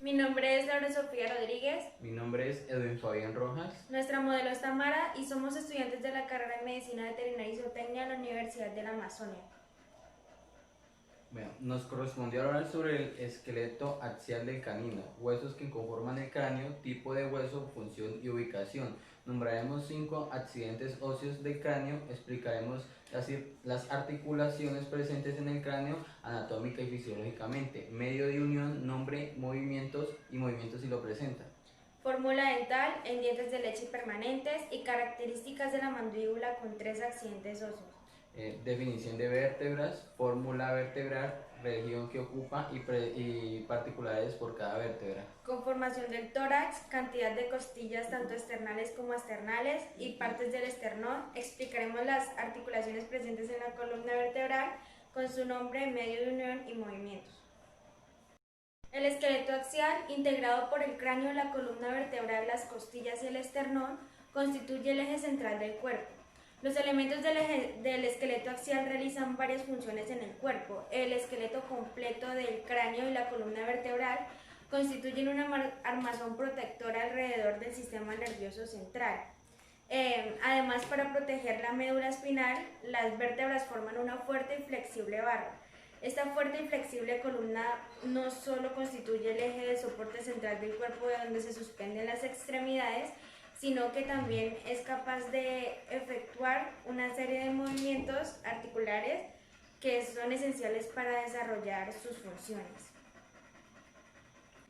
Mi nombre es Laura Sofía Rodríguez. Mi nombre es Edwin Fabián Rojas. Nuestra modelo es Tamara y somos estudiantes de la carrera de Medicina Veterinaria y Zootecnia en la Universidad de la Amazonia. Bueno, nos correspondió hablar sobre el esqueleto axial del canino, huesos que conforman el cráneo, tipo de hueso, función y ubicación. Nombraremos 5 accidentes óseos del cráneo, explicaremos las articulaciones presentes en el cráneo anatómica y fisiológicamente, medio de unión, nombre, movimientos y movimientos si lo presenta. Fórmula dental en dientes de leche permanentes y características de la mandíbula con 3 accidentes óseos. Definición de vértebras, fórmula vertebral, región que ocupa y particularidades por cada vértebra. Conformación del tórax, cantidad de costillas tanto externales como externales y partes del esternón. Explicaremos las articulaciones presentes en la columna vertebral con su nombre, medio de unión y movimientos. El esqueleto axial, integrado por el cráneo, la columna vertebral, las costillas y el esternón, constituye el eje central del cuerpo. Los elementos del esqueleto axial realizan varias funciones en el cuerpo. El esqueleto completo del cráneo y la columna vertebral constituyen un armazón protector alrededor del sistema nervioso central. Además, para proteger la médula espinal, las vértebras forman una fuerte y flexible barra. Esta fuerte y flexible columna no solo constituye el eje de soporte central del cuerpo de donde se suspenden las extremidades, sino que también es capaz de efectuar una serie de movimientos articulares que son esenciales para desarrollar sus funciones.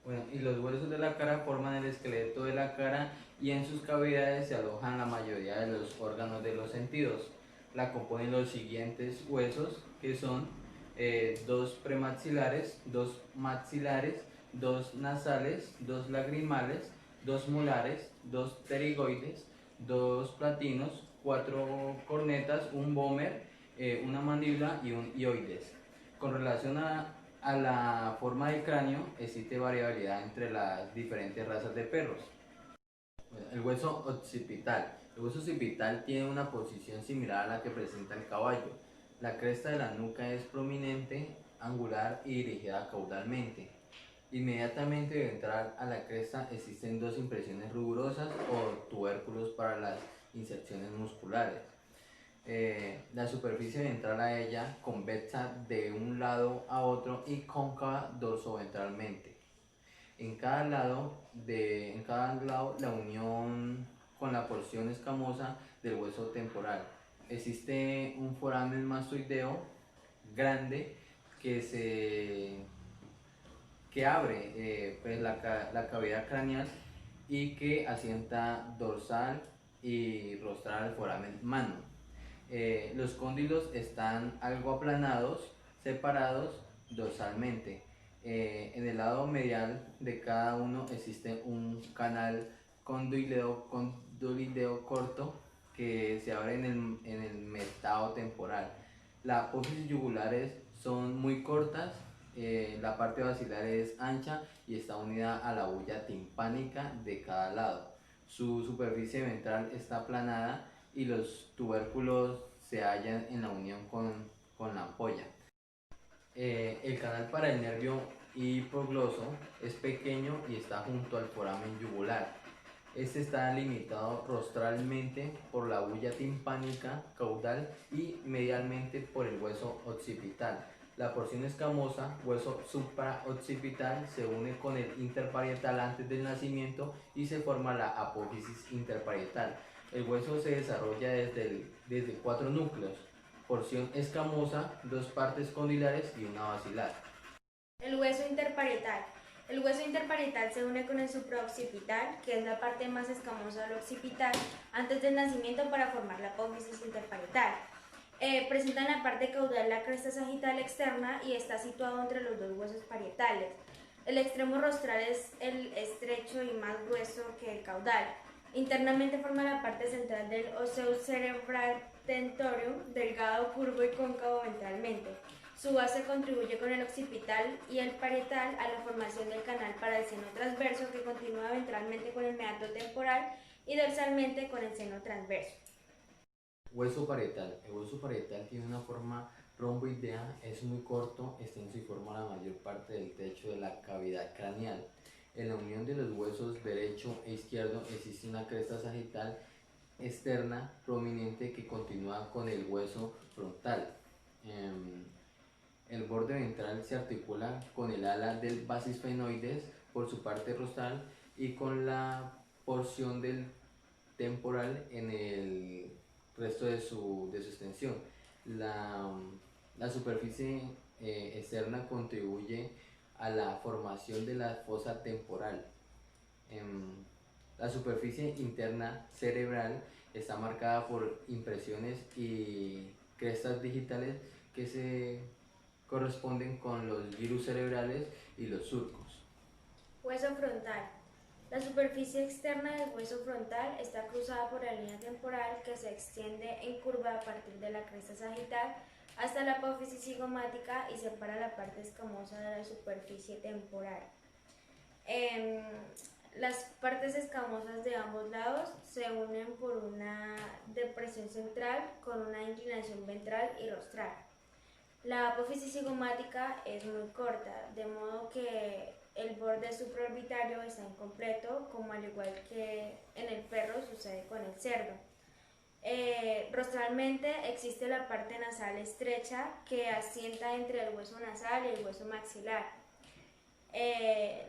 Bueno, y los huesos de la cara forman el esqueleto de la cara y en sus cavidades se alojan la mayoría de los órganos de los sentidos. La componen los siguientes huesos, que son 2 premaxilares, 2 maxilares, 2 nasales, 2 lagrimales, 2 molares, 2 pterigoides, 2 platinos, 4 cornetas, un vómer, una mandíbula y un hioides. Con relación a la forma del cráneo, existe variabilidad entre las diferentes razas de perros. El hueso occipital. El hueso occipital tiene una posición similar a la que presenta el caballo. La cresta de la nuca es prominente, angular y dirigida caudalmente. Inmediatamente ventral a la cresta existen 2 impresiones rugosas o tubérculos para las inserciones musculares. La superficie ventral a ella convexa de un lado a otro y cóncava dorsoventralmente. En cada lado la unión con la porción escamosa del hueso temporal. Existe un foramen mastoideo grande que abre pues la cavidad craneal y que asienta dorsal y rostral al foramen mano. Los cóndilos están algo aplanados, separados dorsalmente. En el lado medial de cada uno existe un canal condileo corto que se abre en el metao temporal. Las apófisis yugulares son muy cortas, la parte basilar es ancha y está unida a la bulla timpánica de cada lado. Su superficie ventral está aplanada y los tubérculos se hallan en la unión con la ampolla. El canal para el nervio hipogloso es pequeño y está junto al foramen yugular. Este está limitado rostralmente por la bulla timpánica caudal y medialmente por el hueso occipital. La porción escamosa, hueso supraoccipital, se une con el interparietal antes del nacimiento y se forma la apófisis interparietal. El hueso se desarrolla desde 4 núcleos: porción escamosa, 2 partes condilares y una basilar. El hueso interparietal. El hueso interparietal se une con el supraoccipital, que es la parte más escamosa del occipital, antes del nacimiento para formar la apófisis interparietal. Presenta en la parte caudal la cresta sagital externa y está situado entre los 2 huesos parietales. El extremo rostral es el estrecho y más grueso que el caudal. Internamente forma la parte central del óseo cerebral tentorium, delgado, curvo y cóncavo ventralmente. Su base contribuye con el occipital y el parietal a la formación del canal para el seno transverso, que continúa ventralmente con el meato temporal y dorsalmente con el seno transverso. Hueso parietal. El hueso parietal tiene una forma romboidea, es muy corto, extenso y forma la mayor parte del techo de la cavidad craneal. En la unión de los huesos derecho e izquierdo existe una cresta sagital externa prominente que continúa con el hueso frontal. El borde ventral se articula con el ala del basisfenoides por su parte rostral y con la porción del temporal en el resto de su extensión. La, la superficie externa contribuye a la formación de la fosa temporal. La superficie interna cerebral está marcada por impresiones y crestas digitales que se corresponden con los virus cerebrales y los surcos. Hueso frontal. La superficie externa del hueso frontal está cruzada por la línea temporal que se extiende en curva a partir de la cresta sagital hasta la apófisis cigomática y separa la parte escamosa de la superficie temporal. Las partes escamosas de ambos lados se unen por una depresión central con una inclinación ventral y rostral. La apófisis cigomática es muy corta, de modo que el borde supraorbitario está incompleto, como al igual que en el perro sucede con el cerdo. Rostralmente existe la parte nasal estrecha que asienta entre el hueso nasal y el hueso maxilar.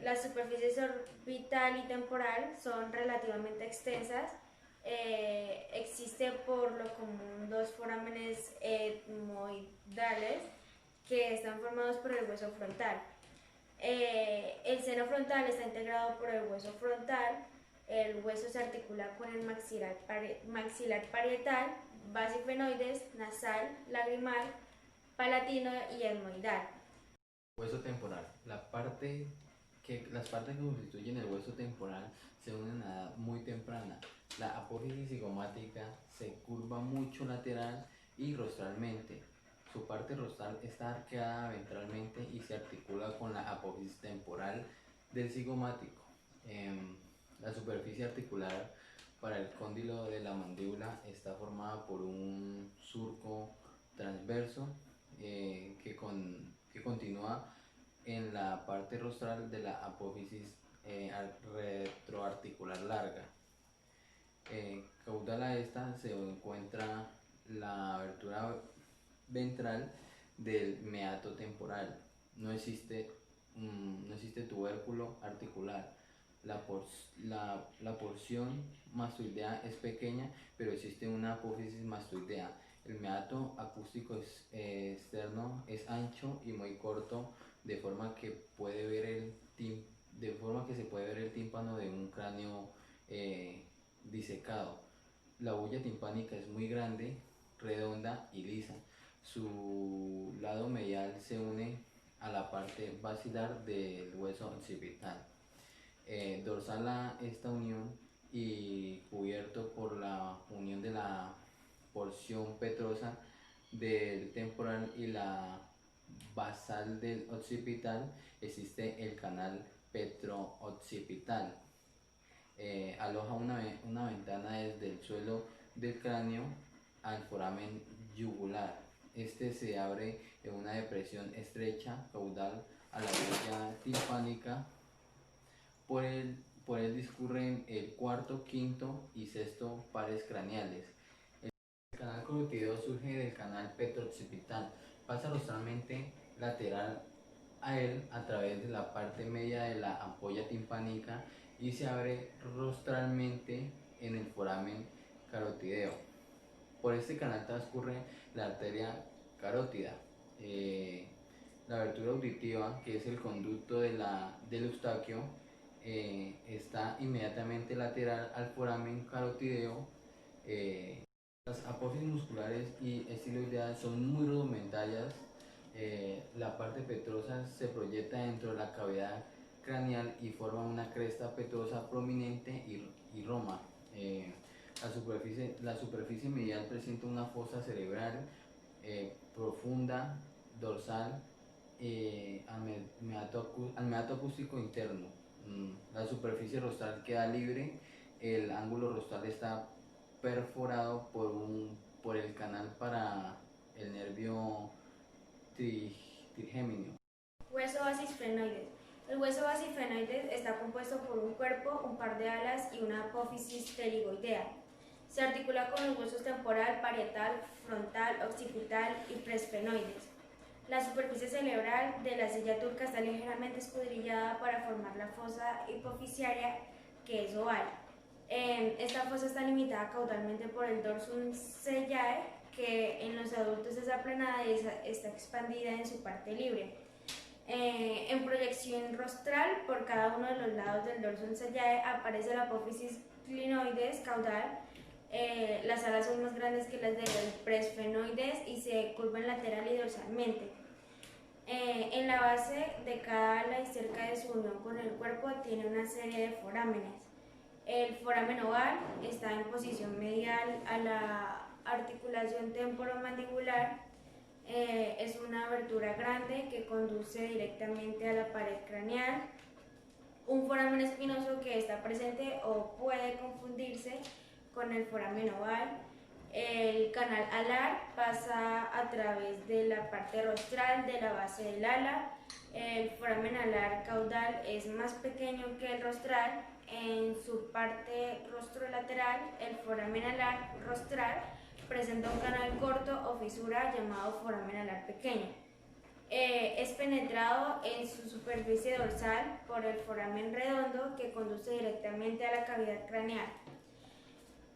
Las superficies orbital y temporal son relativamente extensas. Existe por lo común dos forámenes etmoidales que están formados por el hueso frontal. El seno frontal está integrado por el hueso frontal. El hueso se articula con el maxilar parietal, basifenoides, nasal, lagrimal, palatino y etmoidal. Hueso temporal. Las partes que constituyen el hueso temporal se unen a edad muy temprana. La apófisis cigomática se curva mucho lateral y rostralmente. Su parte rostral está arqueada ventralmente y se articula con la apófisis temporal del cigomático. La superficie articular para el cóndilo de la mandíbula está formada por un surco transverso que continúa en la parte rostral de la apófisis retroarticular larga. Caudal a esta se encuentra la abertura ventral del meato temporal. No existe tubérculo articular. La porción mastoidea es pequeña, pero existe una apófisis mastoidea. El meato acústico externo es ancho y muy corto, de forma que se puede ver el tímpano de un cráneo disecado. La bulla timpánica es muy grande, redonda y lisa. Su lado medial se une a la parte basilar del hueso occipital. Dorsal a esta unión y cubierto por la unión de la porción petrosa del temporal y la basal del occipital existe el canal petro-occipital. Aloja una ventana desde el suelo del cráneo al foramen yugular. Este se abre en una depresión estrecha caudal a la huella timpánica. Por él discurren el cuarto, quinto y sexto pares craneales. El canal carotideo surge del canal petrooccipital, pasa rostralmente lateral a él a través de la parte media de la ampolla timpánica y se abre rostralmente en el foramen carotideo. Por este canal transcurre la arteria carótida. La abertura auditiva, que es el conducto del eustaquio, está inmediatamente lateral al foramen carotideo. Las apófisis musculares y estiloideas son muy rudimentarias. La parte petrosa se proyecta dentro de la cavidad craneal y forma una cresta petrosa prominente y roma. La superficie medial presenta una fosa cerebral profunda, dorsal, al meato acústico interno. La superficie rostral queda libre, el ángulo rostral está perforado por el canal para el nervio trigémino. Hueso basisfenoides. El hueso basisfenoides está compuesto por un cuerpo, un par de alas y una apófisis pterigoidea. Se articula con los huesos temporal, parietal, frontal, occipital y presfenoides. La superficie cerebral de la silla turca está ligeramente escudriñada para formar la fosa hipofisiaria, que es oval. Esta fosa está limitada caudalmente por el dorsum sellae, que en los adultos es aplanada y está expandida en su parte libre. En proyección rostral, por cada uno de los lados del dorsum sellae aparece la apófisis clinoides caudal. Las alas son más grandes que las de los presfenoides y se curvan lateral y dorsalmente. En la base de cada ala y cerca de su unión con el cuerpo tiene una serie de forámenes. El foramen oval está en posición medial a la articulación temporomandibular. Es una abertura grande que conduce directamente a la pared craneal. Un foramen espinoso que está presente o puede confundirse con el foramen oval. El canal alar pasa a través de la parte rostral de la base del ala. El foramen alar caudal es más pequeño que el rostral. En su parte rostrolateral, el foramen alar rostral presenta un canal corto o fisura llamado foramen alar pequeño. Es penetrado en su superficie dorsal por el foramen redondo que conduce directamente a la cavidad craneal.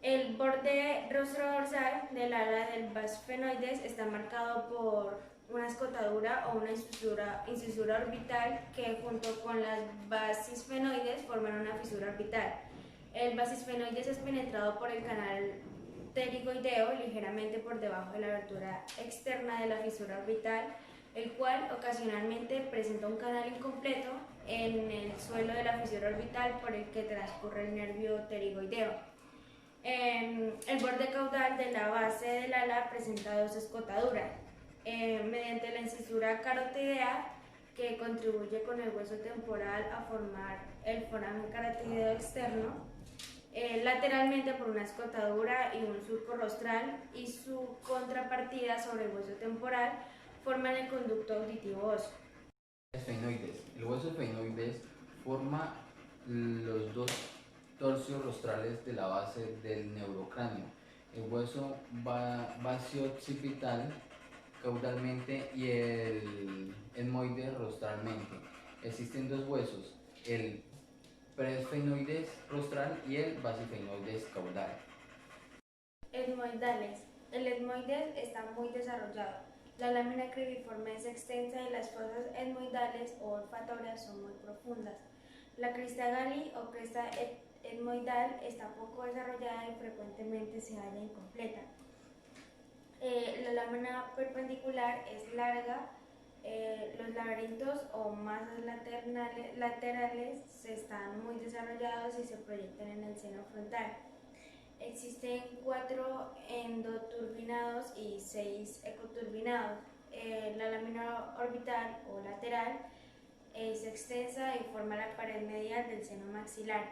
El borde rostrodorsal del ala del basifenoides está marcado por una escotadura o una incisura orbital que junto con las basisfenoides forman una fisura orbital. El basisfenoides es penetrado por el canal pterigoideo ligeramente por debajo de la abertura externa de la fisura orbital, el cual ocasionalmente presenta un canal incompleto en el suelo de la fisura orbital por el que transcurre el nervio pterigoideo. El borde caudal de la base del ala presenta dos escotaduras. Mediante la incisura carotideal, que contribuye con el hueso temporal a formar el foramen carotideo externo, lateralmente por una escotadura y un surco rostral y su contrapartida sobre el hueso temporal forman el conducto auditivo óseo. Esfenoides. El hueso esfenoides forma los dos torsios rostrales de la base del neurocráneo. El hueso basio-occipital caudalmente y el etmoide rostralmente. Existen dos huesos, el presfenoides rostral y el basifenoides caudal. Etmoidales. El etmoides está muy desarrollado. La lámina cribiforme es extensa y las fosas etmoidales o olfatorias son muy profundas. La crista gali o cresta etmoidal está poco desarrollada y frecuentemente se halla incompleta. La lámina perpendicular es larga. Los laberintos o masas laterales están muy desarrollados y se proyectan en el seno frontal. Existen 4 endoturbinados y 6 ecoturbinados. La lámina orbital o lateral es extensa y forma la pared medial del seno maxilar.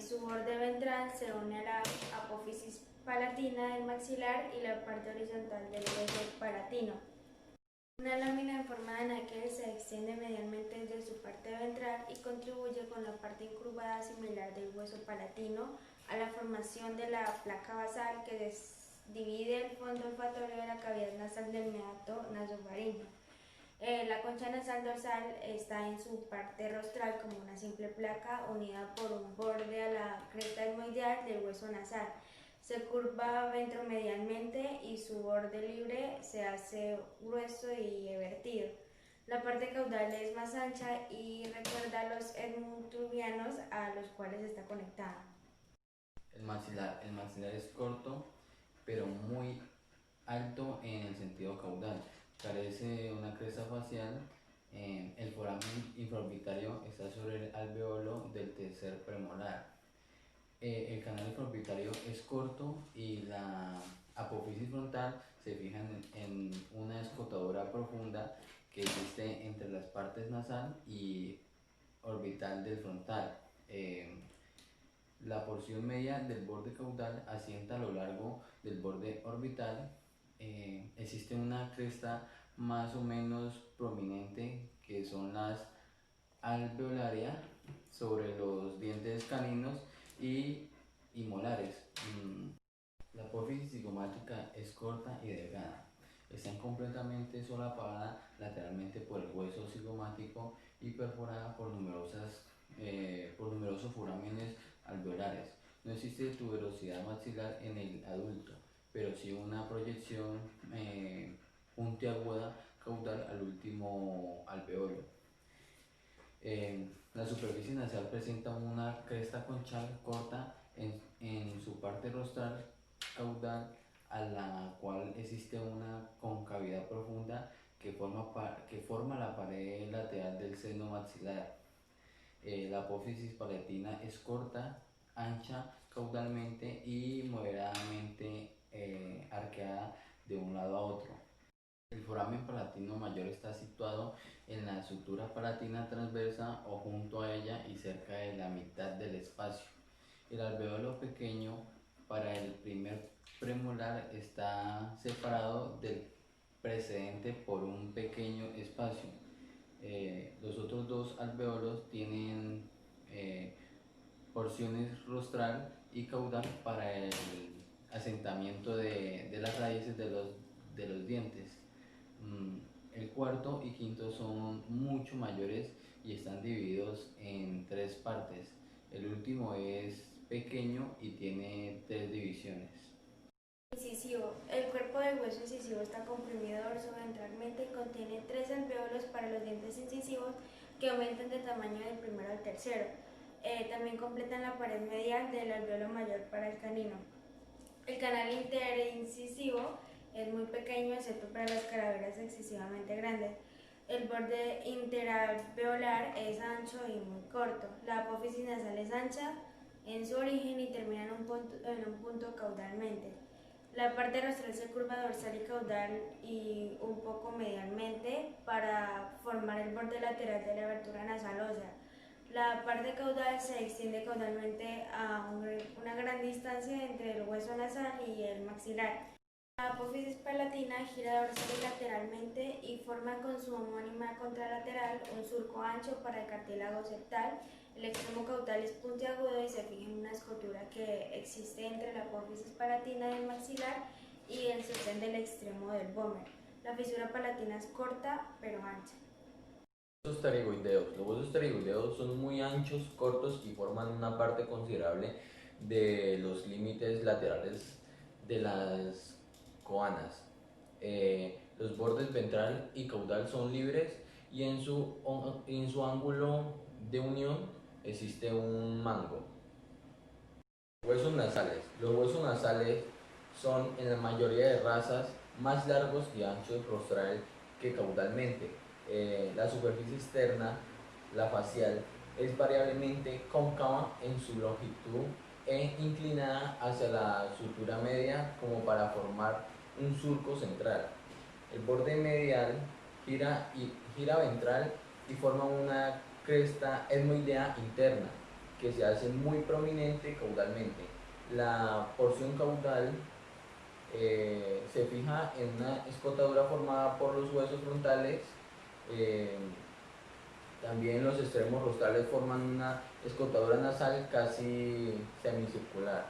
Su borde ventral se une a la apófisis palatina del maxilar y la parte horizontal del hueso palatino. Una lámina en forma de náquer se extiende medialmente desde su parte ventral y contribuye con la parte incurvada similar del hueso palatino a la formación de la placa basal que divide el fondo olfatorio de la cavidad nasal del meato nasofaríngeo. La concha nasal dorsal está en su parte rostral como una simple placa unida por un borde a la cresta etmoideal del hueso nasal. Se curva ventromedialmente y su borde libre se hace grueso y evertido. La parte caudal es más ancha y recuerda a los entubianos a los cuales está conectada. El maxilar es corto pero muy alto en el sentido caudal. Carece de una cresta facial. El foramen infraorbitario está sobre el alveolo del tercer premolar. El canal infraorbitario es corto y la apófisis frontal se fija en una escotadura profunda que existe entre las partes nasal y orbital del frontal. La porción media del borde caudal asienta a lo largo del borde orbital. Existe una cresta más o menos prominente, que son las alveolaria sobre los dientes caninos y molares. La apófisis cigomática es corta y delgada. Está completamente solapada lateralmente por el hueso cigomático y perforada por numerosos forámenes alveolares. No existe tuberosidad maxilar en el adulto, pero sí una proyección puntiaguda caudal al último alveolo. La superficie nasal presenta una cresta conchal corta en su parte rostral caudal, a la cual existe una concavidad profunda que forma la pared lateral del seno maxilar. La apófisis palatina es corta, ancha caudalmente y moderadamente arqueada de un lado a otro. El foramen palatino mayor está situado en la sutura palatina transversa o junto a ella y cerca de la mitad del espacio. El alveolo pequeño para el primer premolar está separado del precedente por un pequeño espacio. Los otros dos alveolos tienen porciones rostral y caudal para el asentamiento de las raíces de los dientes. El cuarto y quinto son mucho mayores y están divididos en tres partes. El último es pequeño y tiene tres divisiones. Incisivo. El cuerpo del hueso incisivo está comprimido dorsoventralmente y contiene tres alveolos para los dientes incisivos que aumentan de tamaño del primero al tercero. También completan la pared medial del alveolo mayor para el canino. El canal interincisivo es muy pequeño excepto para las calaveras excesivamente grandes. El borde interalveolar es ancho y muy corto. La apófisis nasal es ancha en su origen y termina en un punto caudalmente. La parte rostral se curva dorsal y caudal y un poco medialmente para formar el borde lateral de la abertura nasal ósea. La parte caudal se extiende caudalmente a una gran distancia entre el hueso nasal y el maxilar. La apófisis palatina gira dorsal y lateralmente y forma con su homónima contralateral un surco ancho para el cartílago septal. El extremo caudal es puntiagudo y se fija en una escotura que existe entre la apófisis palatina del maxilar y el sostén del extremo del vómer. La fisura palatina es corta pero ancha. Los huesos pterigoideos son muy anchos, cortos y forman una parte considerable de los límites laterales de las coanas. Los bordes ventral y caudal son libres y en su ángulo de unión existe un mango. Huesos nasales. Los huesos nasales son en la mayoría de razas más largos y anchos rostral que caudalmente. La superficie externa, la facial, es variablemente cóncava en su longitud e inclinada hacia la sutura media como para formar un surco central. El borde medial gira ventral y forma una cresta etmoidea interna que se hace muy prominente caudalmente. La porción caudal se fija en una escotadura formada por los huesos frontales. También los extremos rostrales forman una escotadura nasal casi semicircular.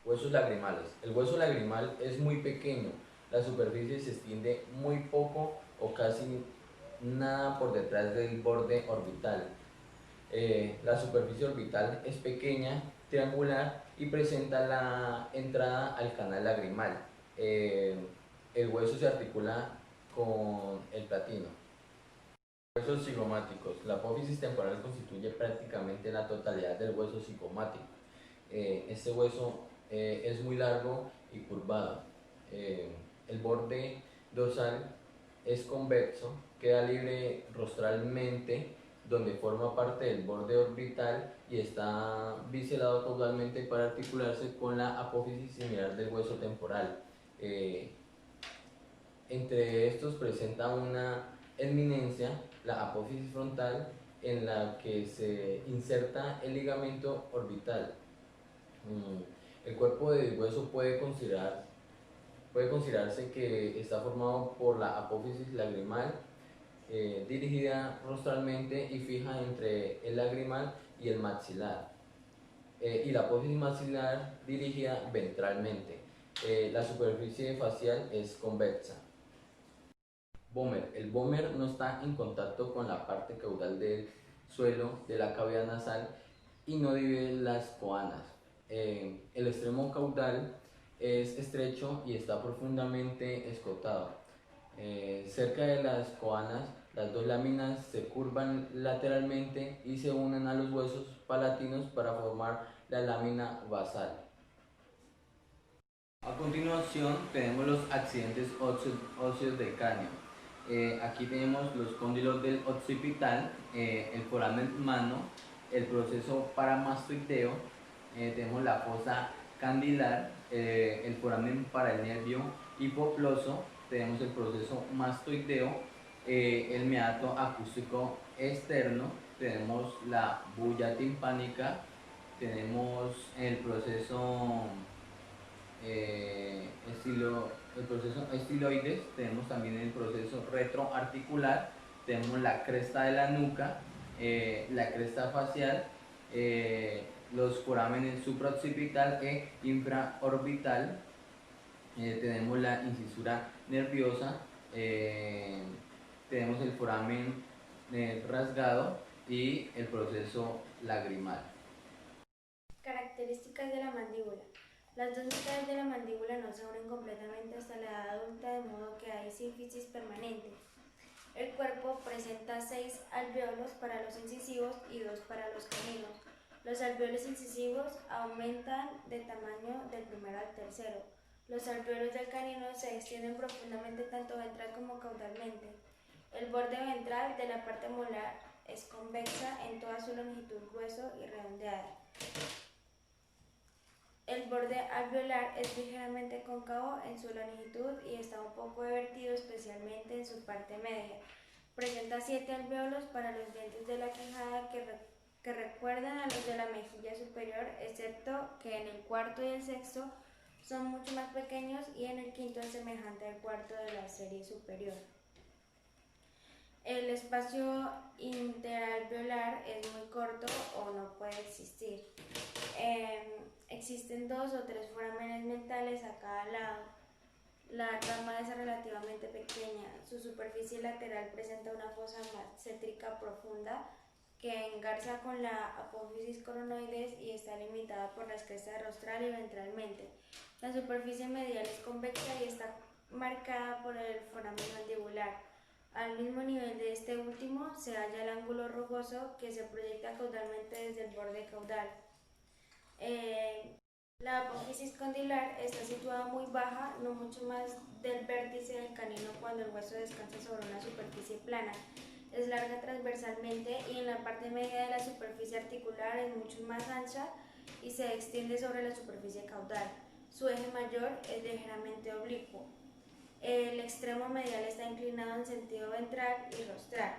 Huesos lagrimales. El hueso lagrimal es muy pequeño. La superficie se extiende muy poco o casi nada por detrás del borde orbital. La superficie orbital es pequeña, triangular y presenta la entrada al canal lagrimal. El hueso se articula con el platino. Huesos cigomáticos. La apófisis temporal constituye prácticamente la totalidad del hueso cigomático. Este hueso es muy largo y curvado. El borde dorsal es convexo, queda libre rostralmente, donde forma parte del borde orbital y está biselado caudalmente para articularse con la apófisis similar del hueso temporal. Entre estos presenta una eminencia, la apófisis frontal, en la que se inserta el ligamento orbital. El cuerpo del hueso puede Puede considerarse que está formado por la apófisis lagrimal, dirigida rostralmente y fija entre el lagrimal y el maxilar, y la apófisis maxilar dirigida ventralmente. La superficie facial es convexa. Vómer. El vómer no está en contacto con la parte caudal del suelo de la cavidad nasal y no divide las coanas. El extremo caudal es estrecho y está profundamente escotado. Cerca de las coanas, las dos láminas se curvan lateralmente y se unen a los huesos palatinos para formar la lámina basal. A continuación tenemos los accidentes óseos del cráneo. Aquí tenemos los cóndilos del occipital, el foramen humano, el proceso paramastoideo, tenemos la fosa candilar, el foramen para el nervio hipoploso, tenemos el proceso mastoideo, el meato acústico externo, tenemos la bulla timpánica, tenemos el proceso el proceso estiloides, tenemos también el proceso retroarticular, tenemos la cresta de la nuca, la cresta facial, los forámenes supraoccipital e infraorbital, tenemos la incisura nerviosa, tenemos el foramen rasgado y el proceso lagrimal. Características de la mandíbula. Las dos mitades de la mandíbula no se unen completamente hasta la edad adulta, de modo que hay sínfisis permanente. El cuerpo presenta 6 alvéolos para los incisivos y 2 para los caninos. Los alvéolos incisivos aumentan de tamaño del primero al tercero. Los alvéolos del canino se extienden profundamente tanto ventral como caudalmente. El borde ventral de la parte molar es convexa en toda su longitud, grueso y redondeada. El borde alveolar es ligeramente cóncavo en su longitud y está un poco evertido, especialmente en su parte media. Presenta 7 alvéolos para los dientes de la quijada que recuerdan a los de la mejilla superior, excepto que en el cuarto y el sexto son mucho más pequeños y en el quinto es semejante al cuarto de la serie superior. El espacio interalveolar es muy corto o no puede existir. Existen 2 o 3 forámenes mentales a cada lado. La rama es relativamente pequeña. Su superficie lateral presenta una fosa céntrica profunda que engarza con la apófisis coronoides y está limitada por las crestas rostral y ventralmente. La superficie medial es convexa y está marcada por el foramen mandibular. Al mismo nivel de este último se halla el ángulo rugoso que se proyecta caudalmente desde el borde caudal. La apófisis condilar está situada muy baja, no mucho más del vértice del canino cuando el hueso descansa sobre una superficie plana. Es larga transversalmente y en la parte media de la superficie articular es mucho más ancha y se extiende sobre la superficie caudal. Su eje mayor es ligeramente oblicuo. El extremo medial está inclinado en sentido ventral y rostral.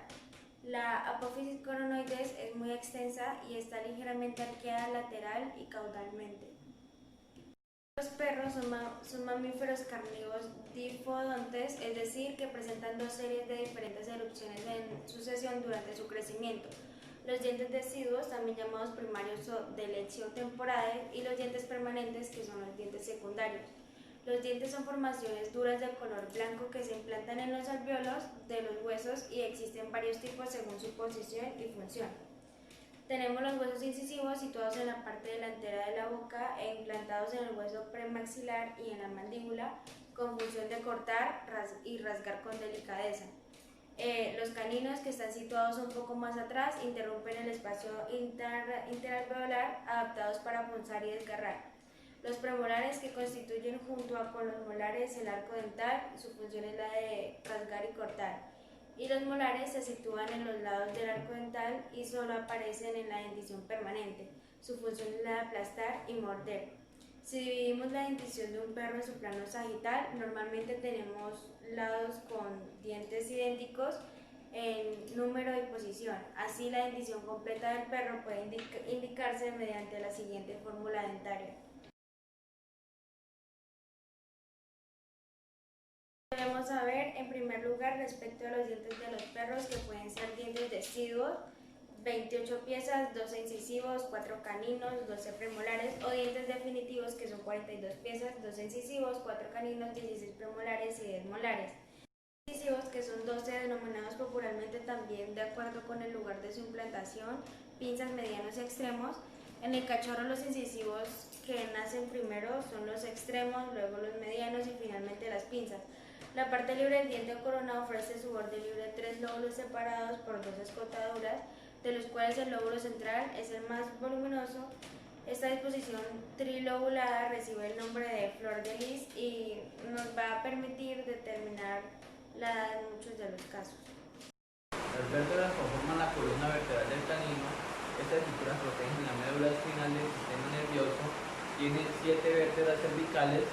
La apófisis coronoides es muy extensa y está ligeramente arqueada lateral y caudalmente. Los perros son mamíferos carnívoros difodontes, es decir, que presentan 2 series de diferentes erupciones en sucesión durante su crecimiento. Los dientes deciduos, también llamados primarios o de lectio temporale, y los dientes permanentes, que son los dientes secundarios. Los dientes son formaciones duras de color blanco que se implantan en los alvéolos de los huesos y existen varios tipos según su posición y función. Tenemos los huesos incisivos situados en la parte delantera de la boca e implantados en el hueso premaxilar y en la mandíbula con función de cortar y rasgar con delicadeza. Los caninos, que están situados un poco más atrás, interrumpen el espacio interalveolar, adaptados para punzar y desgarrar. Los premolares, que constituyen junto con los molares el arco dental, su función es la de rasgar y cortar. Y los molares se sitúan en los lados del arco dental y solo aparecen en la dentición permanente. Su función es la de aplastar y morder. Si dividimos la dentición de un perro en su plano sagital, normalmente tenemos lados con dientes idénticos en número y posición. Así, la dentición completa del perro puede indicarse mediante la siguiente fórmula dentaria. vamos a ver en primer lugar respecto a los dientes de los perros, que pueden ser dientes deciduos, 28 piezas, 12 incisivos, 4 caninos, 12 premolares, o dientes definitivos, que son 42 piezas, 12 incisivos, 4 caninos, 16 premolares y 10 molares. Incisivos, que son 12, denominados popularmente también de acuerdo con el lugar de su implantación, pinzas, medianos y extremos. En el cachorro, los incisivos que nacen primero son los extremos, luego los medianos y finalmente las pinzas. La parte libre del diente coronado ofrece su borde libre 3 lóbulos separados por 2 escotaduras, de los cuales el lóbulo central es el más voluminoso. Esta disposición trilobulada recibe el nombre de flor de lis y nos va a permitir determinar la edad en muchos de los casos. Las vértebras conforman la columna vertebral del canino. Estas estructuras protegen la médula espinal del sistema nervioso. Tiene 7 vértebras cervicales,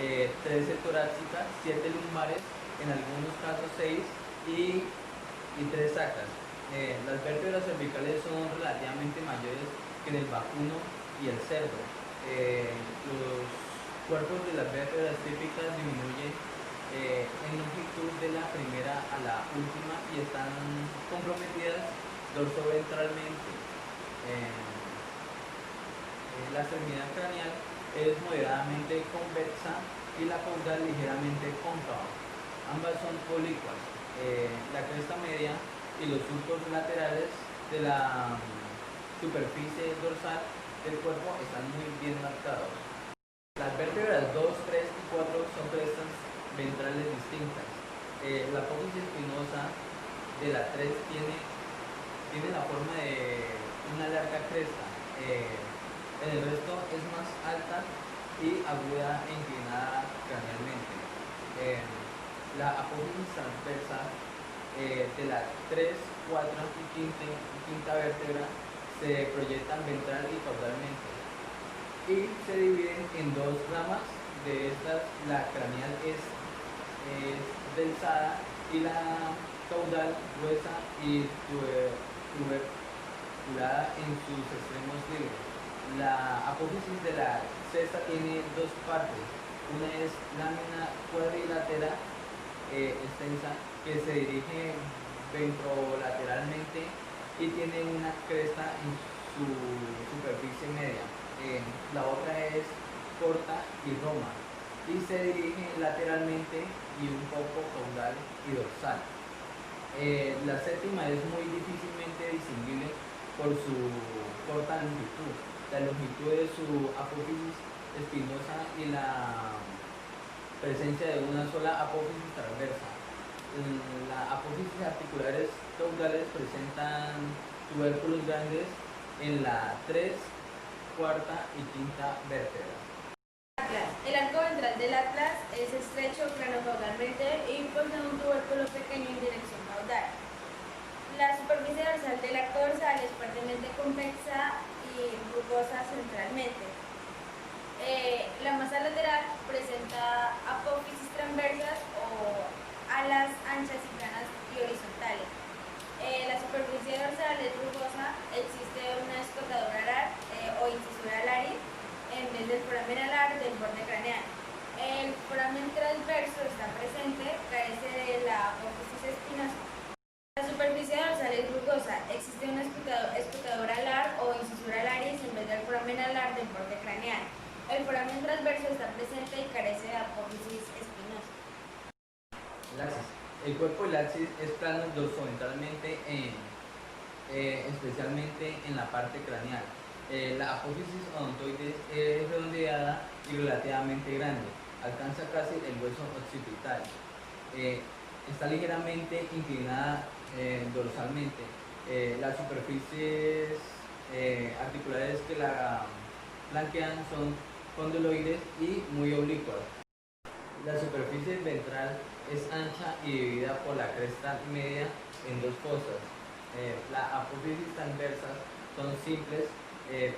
13 torácicas, 7 lumbares, en algunos casos 6 y 3 sacras. Las vértebras cervicales son relativamente mayores que en el vacuno y el cerdo. Los cuerpos de las vértebras típicas disminuyen en longitud de la primera a la última y están comprometidas dorsoventralmente. La extremidad craneal es moderadamente convexa y la caudal ligeramente cóncava. Ambas son oblicuas. La cresta media y los surcos laterales de la superficie dorsal del cuerpo están muy bien marcados. Las vértebras 2, 3 y 4 son crestas ventrales distintas. La apófisis espinosa de la 3 tiene la forma de una larga cresta. En el resto es más alta y aguda e inclinada cranealmente. La apófisis transversa de la 3, 4 y quinta vértebra se proyectan ventral y caudalmente y se dividen en 2 ramas. De estas, la craneal es densada y la caudal gruesa y tuberculada en sus extremos libres. La apófisis de la sexta tiene 2 partes. Una es lámina cuadrilatera extensa que se dirige ventrolateralmente y tiene una cresta en su superficie media. La otra es corta y roma y se dirige lateralmente y un poco caudal y dorsal. La séptima es muy difícilmente distinguible por su corta longitud. La longitud de su apófisis espinosa y la presencia de una sola apófisis transversa. Las apófisis articulares caudales presentan tubérculos grandes en la 3, cuarta y quinta vértebra. El arco ventral del atlas es estrecho cranocaudalmente y posee un tubérculo pequeño en dirección caudal. La superficie dorsal del arco dorsal es fuertemente convexa y rugosa centralmente. La masa lateral presenta apófisis transversas o alas anchas y planas y horizontales. La superficie dorsal es rugosa, existe una escotadura alar o incisura alaris en vez del foramen alar del borde craneal. El foramen transverso está presente, carece de la apófisis espinosa. La superficie dorsal es rugosa, existe una escotadura alar o incisura alaris en vez del foramen alar del borde craneal. El foramen transverso está presente y carece de apófisis espinosa. Laxis. El cuerpo del laxis es plano dorsoventralmente, especialmente en la parte craneal. La apófisis odontoides es redondeada y relativamente grande, alcanza casi el hueso occipital. Está ligeramente inclinada dorsalmente. Las superficies articulares que la flanquean son condyloides y muy oblicuas. La superficie ventral es ancha y dividida por la cresta media en 2 fosas. Las apófisis transversas son simples,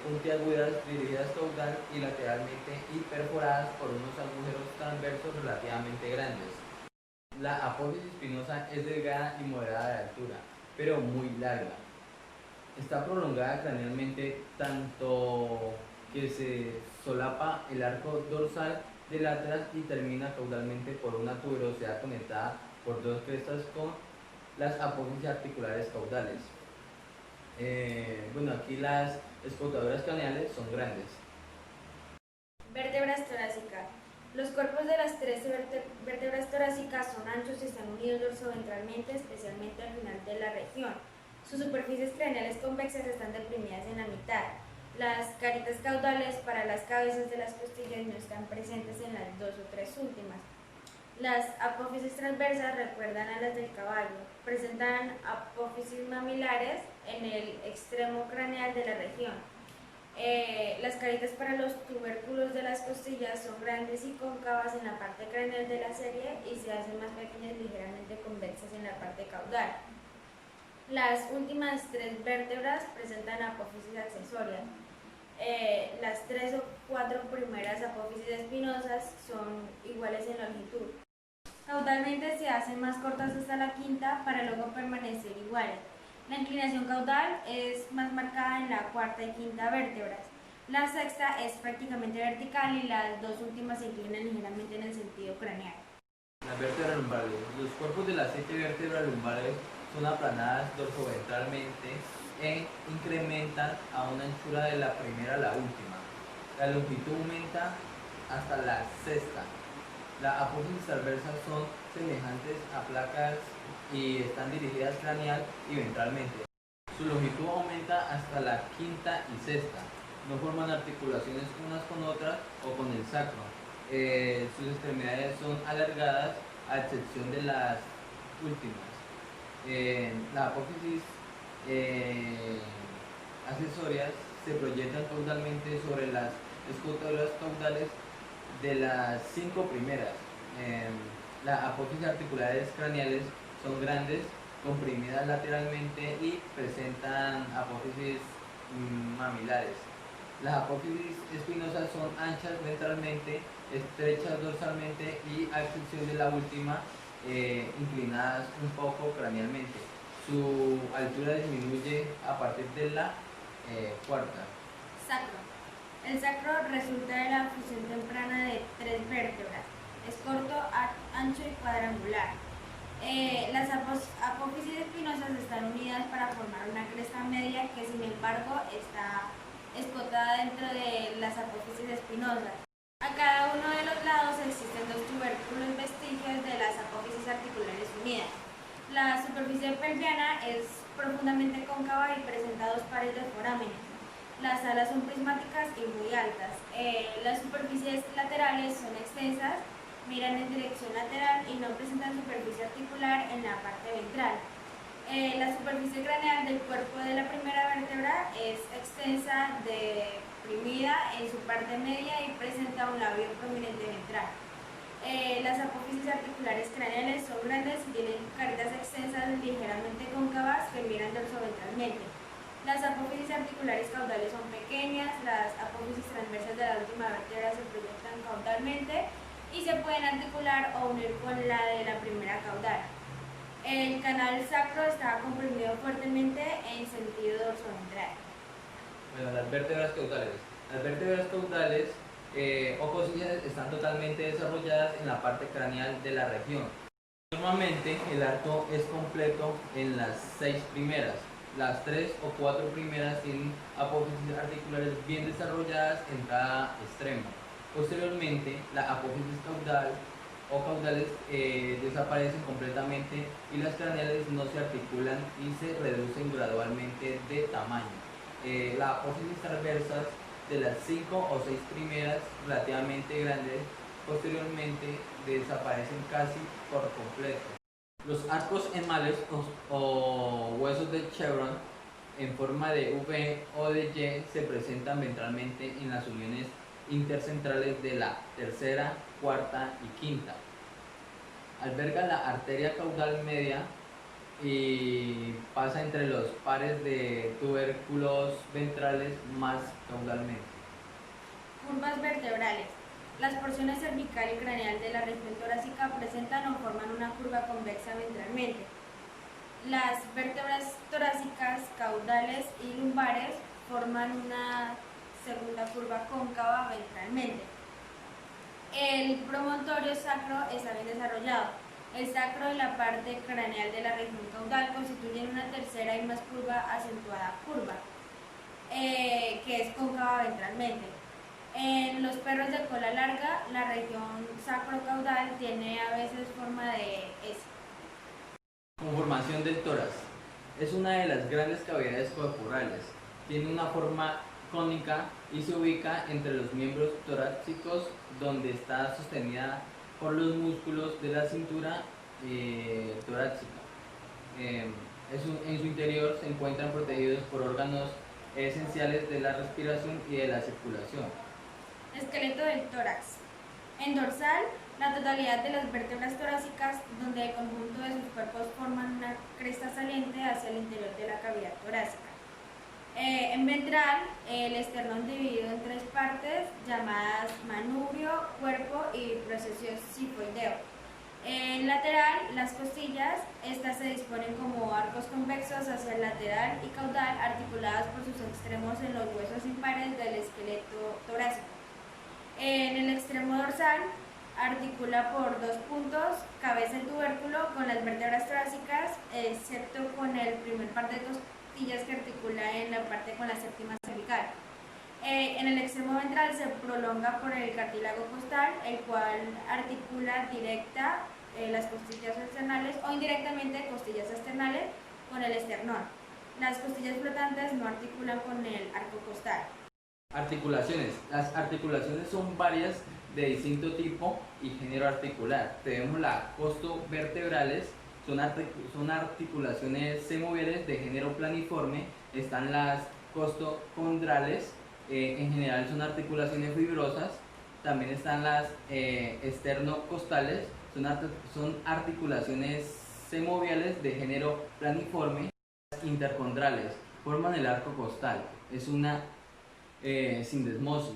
puntiagudas, dirigidas caudal y lateralmente y perforadas por unos agujeros transversos relativamente grandes. La apófisis espinosa es delgada y moderada de altura, pero muy larga. Está prolongada cranealmente tanto que se solapa el arco dorsal del Atlas y termina caudalmente por una tuberosidad conectada por dos crestas con las apófisis articulares caudales. Bueno, aquí las escotadoras craneales son grandes. Vértebras torácicas. Los cuerpos de las 13 vértebras torácicas son anchos y están unidos dorsoventralmente, especialmente al final de la región. Sus superficies craneales convexas están deprimidas en la mitad. Las caritas caudales para las cabezas de las costillas no están presentes en las dos o tres últimas. Las apófisis transversas recuerdan a las del caballo. Presentan apófisis mamilares en el extremo craneal de la región. Las caritas para los tubérculos de las costillas son grandes y cóncavas en la parte craneal de la serie y se hacen más pequeñas ligeramente convexas en la parte caudal. Las últimas tres vértebras presentan apófisis accesorias. Las 3 o 4 primeras apófisis espinosas son iguales en longitud. Caudalmente se hacen más cortas hasta la quinta para luego permanecer iguales. La inclinación caudal es más marcada en la cuarta y quinta vértebras. La sexta es prácticamente vertical y las dos últimas se inclinan ligeramente en el sentido craneal. Las vértebras lumbares. Los cuerpos de las 7 vértebras lumbares son aplanadas dorsoventralmente e incrementan a una anchura de la primera a la última. La longitud aumenta hasta la sexta. Las apófisis transversas son semejantes a placas y están dirigidas craneal y ventralmente. Su longitud aumenta hasta la quinta y sexta. No forman articulaciones unas con otras o con el sacro. Sus extremidades son alargadas a excepción de las últimas. Las apófisis accesorias se proyectan caudalmente sobre las escotadoras caudales de las 5 primeras. Las apófisis articulares craneales son grandes, comprimidas lateralmente y presentan apófisis mamilares. Las apófisis espinosas son anchas ventralmente, estrechas dorsalmente y, a excepción de la última, inclinadas un poco cranealmente. Su altura disminuye a partir de la cuarta. Sacro. El sacro resulta de la fusión temprana de 3 vértebras. Es corto, ancho y cuadrangular. Las apófisis espinosas están unidas para formar una cresta media que, sin embargo, está escotada dentro de las apófisis espinosas. A cada uno de los lados existen dos tubérculos vestigios de las apófisis articulares unidas. La superficie pelviana es profundamente cóncava y presenta dos pares de forámenes. Las alas son prismáticas y muy altas. Las superficies laterales son extensas, miran en dirección lateral y no presentan superficie articular en la parte ventral. La superficie craneal del cuerpo de la primera vértebra es extensa, deprimida en su parte media y presenta un labio prominente ventral. Las apófisis articulares craneales son grandes y tienen caritas extensas ligeramente cóncavas que miran dorsoventralmente. Las apófisis articulares caudales son pequeñas, las apófisis transversas de la última vértebra se proyectan caudalmente y se pueden articular o unir con la de la primera caudal. El canal sacro está comprimido fuertemente en sentido dorsoventral. Bueno, las vértebras caudales. Las vértebras caudales o costillas están totalmente desarrolladas en la parte craneal de la región. Normalmente el arco es completo en las 6 primeras. Las 3 o 4 primeras tienen apófisis articulares bien desarrolladas en cada extremo. Posteriormente, la apófisis caudal o caudales desaparecen completamente y las craneales no se articulan y se reducen gradualmente de tamaño. Las apófisis transversas de las 5 o 6 primeras, relativamente grandes, posteriormente desaparecen casi por completo. Los arcos enmales o huesos de chevron en forma de V o de Y se presentan ventralmente en las uniones intercentrales de la tercera, cuarta y quinta. Alberga la arteria caudal media y pasa entre los pares de tubérculos ventrales más caudalmente. Curvas vertebrales. Las porciones cervical y craneal de la región torácica presentan o forman una curva convexa ventralmente. Las vértebras torácicas, caudales y lumbares forman una segunda curva cóncava ventralmente. El promontorio sacro está bien desarrollado. El sacro y la parte craneal de la región caudal constituyen una tercera y más acentuada curva, que es cóncava ventralmente. En los perros de cola larga, la región sacrocaudal tiene a veces forma de S. Conformación del tórax. Es una de las grandes cavidades corporales. Tiene una forma cónica y se ubica entre los miembros torácicos, donde está sostenida por los músculos de la cintura torácica. En su interior se encuentran protegidos por órganos esenciales de la respiración y de la circulación. Esqueleto del tórax. En dorsal, la totalidad de las vértebras torácicas, donde el conjunto de sus cuerpos forman una cresta saliente hacia el interior de la cavidad torácica. En ventral, el esternón dividido en tres partes llamadas manubrio, cuerpo y proceso sifoideo. En lateral, las costillas, estas se disponen como arcos convexos hacia el lateral y caudal, articuladas por sus extremos en los huesos impares del esqueleto torácico. En el extremo dorsal, articula por dos puntos, cabeza y tubérculo, con las vértebras torácicas, excepto con el primer par de costillas que articula en la parte con la séptima cervical. En el extremo ventral se prolonga por el cartílago costal, el cual articula directa las costillas externales o indirectamente costillas externales con el esternón. Las costillas flotantes no articulan con el arco costal. Articulaciones. Las articulaciones son varias de distinto tipo y género articular. Tenemos las costovertebrales, son articulaciones semoviales de género planiforme. Están las costocondrales, en general son articulaciones fibrosas. También están las esternocostales, son articulaciones semoviales de género planiforme. Las intercondrales forman el arco costal, es una sindesmosis.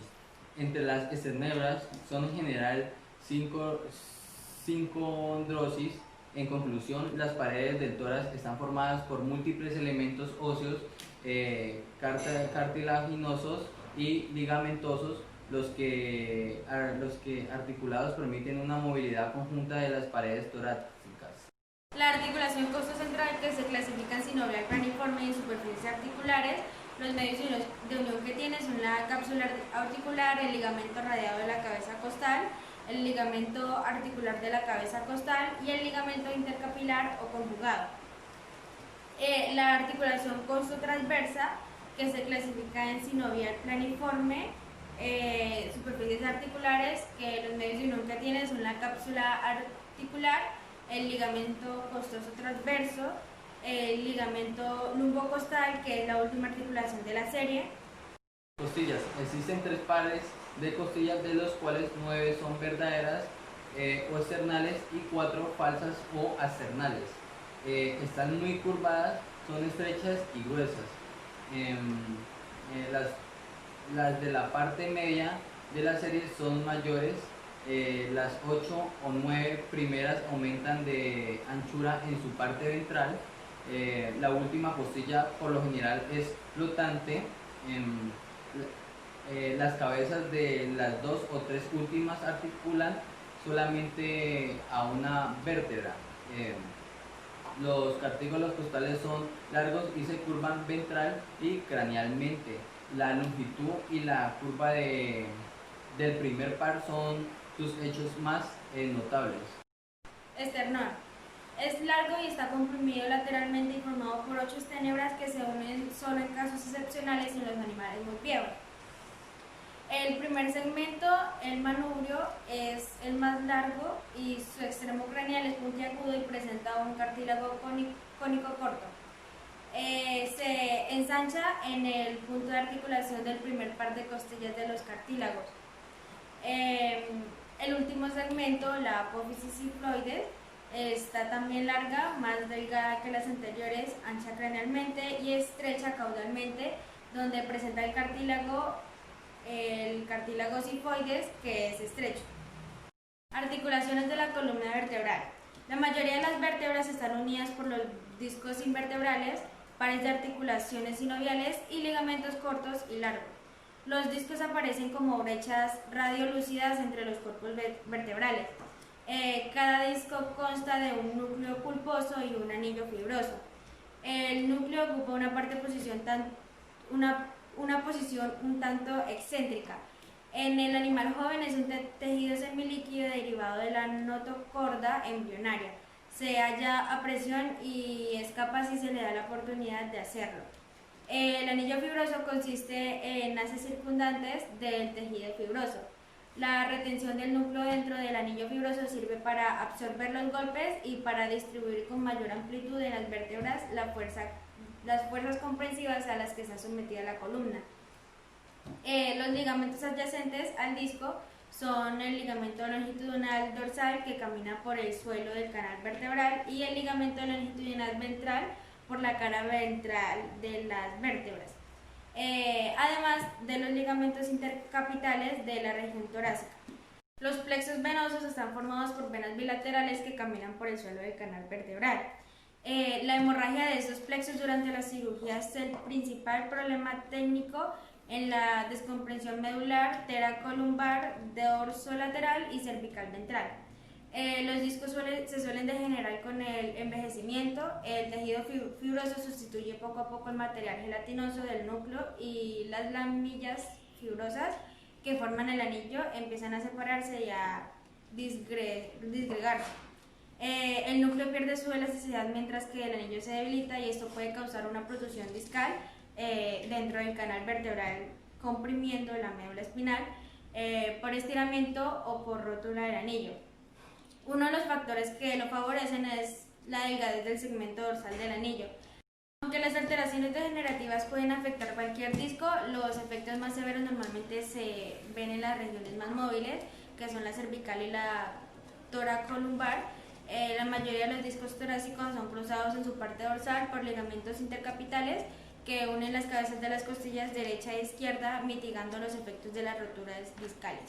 Entre las esternebras son en general sincondrosis. En conclusión, las paredes del tórax están formadas por múltiples elementos óseos, cartilaginosos y ligamentosos, los que articulados permiten una movilidad conjunta de las paredes torácicas. La articulación costocentral, que se clasifica en sinovial, planiforme y en superficies articulares. Los medios de unión que tiene son la cápsula auricular, el ligamento radiado de la cabeza costal, el ligamento articular de la cabeza costal y el ligamento intercapilar o conjugado. La articulación costotransversa, que se clasifica en sinovial, planiforme, superficies articulares, que los medios de unión que tiene son la cápsula articular, el ligamento costoso transverso, el ligamento lumbocostal, que es la última articulación de la serie. Costillas. Existen 3 pares de costillas, de los cuales 9 son verdaderas o externales y 4 falsas o asternales. Están muy curvadas, son estrechas y gruesas. Las de la parte media de la serie son mayores. Las 8 o 9 primeras aumentan de anchura en su parte ventral. La última costilla por lo general es flotante. Las cabezas de las 2 o 3 últimas articulan solamente a una vértebra. Los cartílagos costales son largos y se curvan ventral y cranealmente. La longitud y la curva del primer par son sus hechos más notables. Esternón. Es largo y está comprimido lateralmente y formado por 8 esternebras que se unen solo en casos excepcionales en los animales muy viejos. El primer segmento, el manubrio, es el más largo y su extremo craneal es puntiagudo y presenta un cartílago cónico corto. Se ensancha en el punto de articulación del primer par de costillas de los cartílagos. El último segmento, la apófisis ciploides, está también larga, más delgada que las anteriores, ancha cranealmente y estrecha caudalmente, donde presenta el cartílago cifoides, que es estrecho. Articulaciones de la columna vertebral. La mayoría de las vértebras están unidas por los discos invertebrales, pares de articulaciones sinoviales y ligamentos cortos y largos. Los discos aparecen como brechas radiolúcidas entre los cuerpos vertebrales. Cada disco consta de un núcleo pulposo y un anillo fibroso. El núcleo ocupa una posición un tanto excéntrica. En el animal joven es un tejido semilíquido derivado de la notocorda embrionaria. Se halla a presión y es capaz si se le da la oportunidad de hacerlo. El anillo fibroso consiste en haces circundantes del tejido fibroso. La retención del núcleo dentro del anillo fibroso sirve para absorber los golpes y para distribuir con mayor amplitud en las vértebras las fuerzas comprensivas a las que está sometida la columna. Los ligamentos adyacentes al disco son el ligamento longitudinal dorsal que camina por el suelo del canal vertebral y el ligamento longitudinal ventral por la cara ventral de las vértebras, además de los ligamentos intercapitales de la región torácica. Los plexos venosos están formados por venas bilaterales que caminan por el suelo del canal vertebral. La hemorragia de estos plexos durante la cirugía es el principal problema técnico en la descomprensión medular, teracolumbar, dorsolateral y cervical ventral. Los discos se suelen degenerar con el envejecimiento. El tejido fibroso sustituye poco a poco el material gelatinoso del núcleo y las lamillas fibrosas que forman el anillo empiezan a separarse y a disgregarse. El núcleo pierde su elasticidad mientras que el anillo se debilita y esto puede causar una protrusión discal dentro del canal vertebral, comprimiendo la médula espinal por estiramiento o por rótula del anillo. Uno de los factores que lo favorecen es la delgadez del segmento dorsal del anillo. Aunque las alteraciones degenerativas pueden afectar cualquier disco, los efectos más severos normalmente se ven en las regiones más móviles, que son la cervical y la toracolumbar. La mayoría de los discos torácicos son cruzados en su parte dorsal por ligamentos intercapitales que unen las cabezas de las costillas derecha e izquierda, mitigando los efectos de las roturas discales.